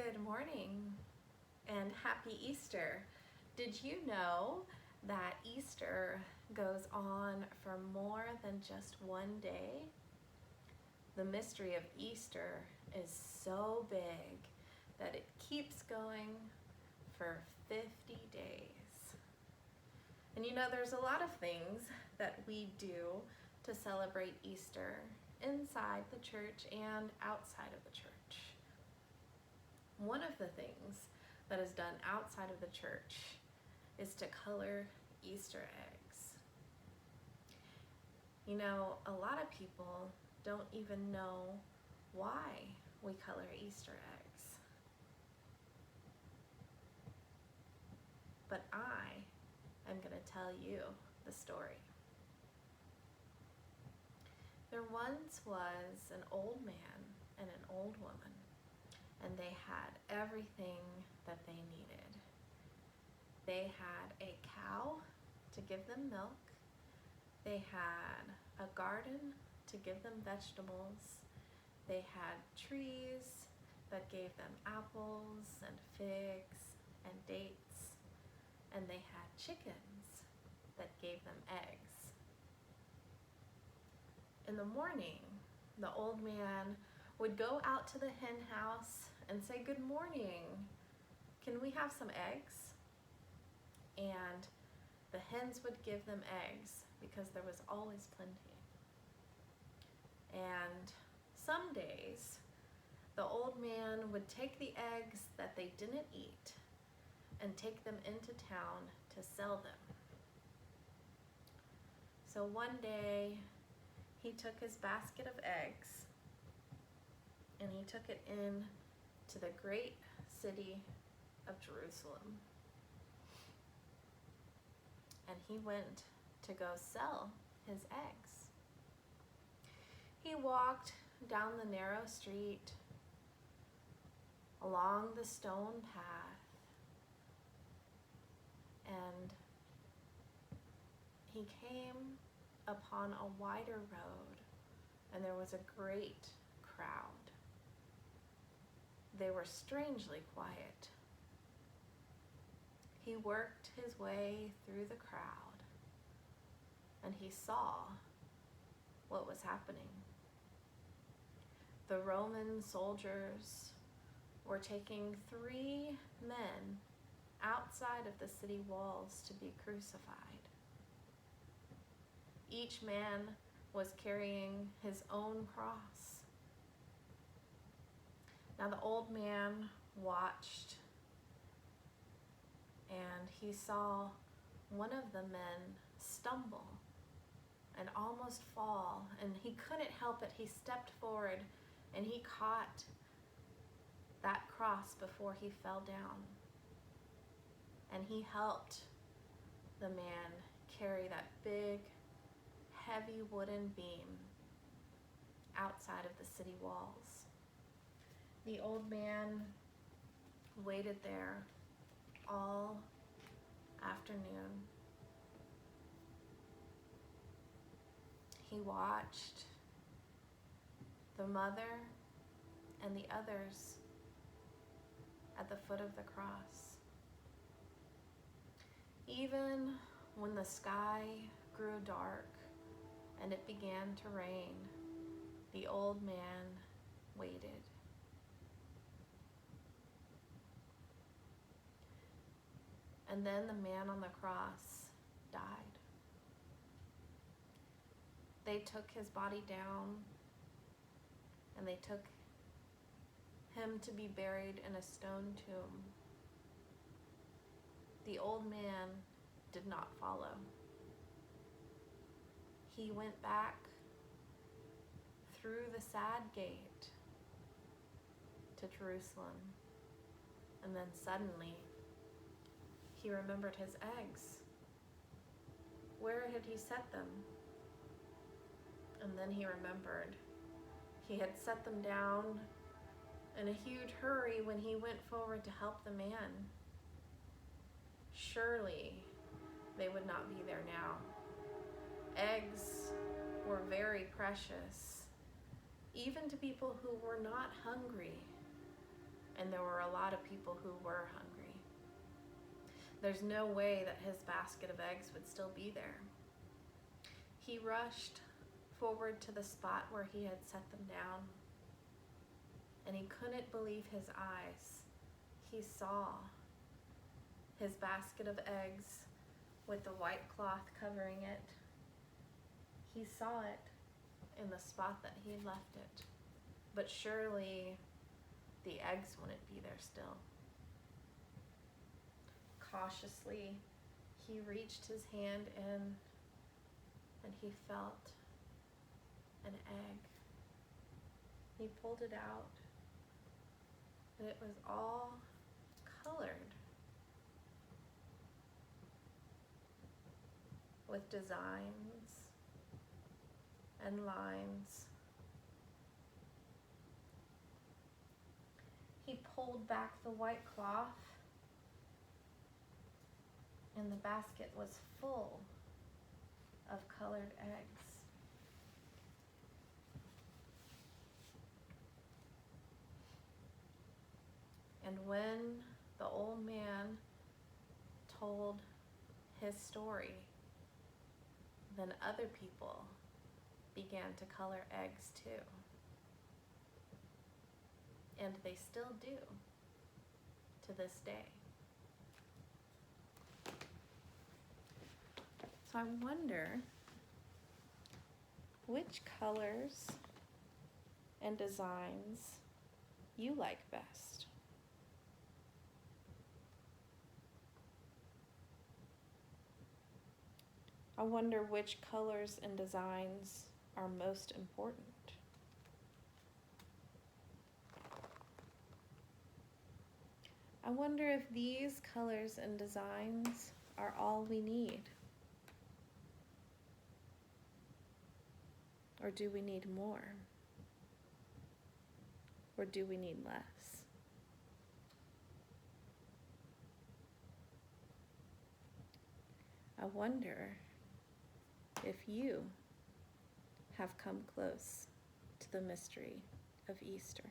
Good morning and happy Easter. Did you know that Easter goes on for more than just one day? The mystery of Easter is so big that it keeps going for 50 days. And you know, there's a lot of things that we do to celebrate Easter inside the church and outside of the church. One of the things that is done outside of the church is to color Easter eggs. You know, a lot of people don't even know why we color Easter eggs. But I am going to tell you the story. There once was an old man and an old woman, and they had everything that they needed. They had a cow to give them milk. They had a garden to give them vegetables. They had trees that gave them apples and figs and dates. And they had chickens that gave them eggs. In the morning, the old man would go out to the hen house and say, "Good morning, can we have some eggs?" And the hens would give them eggs because there was always plenty. And some days, the old man would take the eggs that they didn't eat and take them into town to sell them. So one day, he took his basket of eggs and he took it in to the great city of Jerusalem. And he went to go sell his eggs. He walked down the narrow street, along the stone path, and he came upon a wider road, and there was a great crowd. They were strangely quiet. He worked his way through the crowd, and he saw what was happening. The Roman soldiers were taking 3 men outside of the city walls to be crucified. Each man was carrying his own cross. Now the old man watched, and he saw one of the men stumble and almost fall, and he couldn't help it. He stepped forward and he caught that cross before he fell down. And he helped the man carry that big, heavy wooden beam outside of the city walls. The old man waited there all afternoon. He watched the mother and the others at the foot of the cross. Even when the sky grew dark and it began to rain, the old man waited. And then the man on the cross died. They took his body down and they took him to be buried in a stone tomb. The old man did not follow. He went back through the sad gate to Jerusalem, and then suddenly he remembered his eggs. Where had he set them? And then he remembered he had set them down in a huge hurry when he went forward to help the man. Surely they would not be there now. Eggs were very precious, even to people who were not hungry. and there were a lot of people who were hungry. There's no way that his basket of eggs would still be there. He rushed forward to the spot where he had set them down, and he couldn't believe his eyes. He saw his basket of eggs with the white cloth covering it. He saw it in the spot that he had left it, but surely the eggs wouldn't be there still. Cautiously, he reached his hand in and he felt an egg. He pulled it out, and it was all colored with designs and lines. He pulled back the white cloth, and the basket was full of colored eggs. And when the old man told his story, then other people began to color eggs too. And they still do to this day. So I wonder which colors and designs you like best. I wonder which colors and designs are most important. I wonder if these colors and designs are all we need. Or do we need more? Or do we need less? I wonder if you have come close to the mystery of Easter.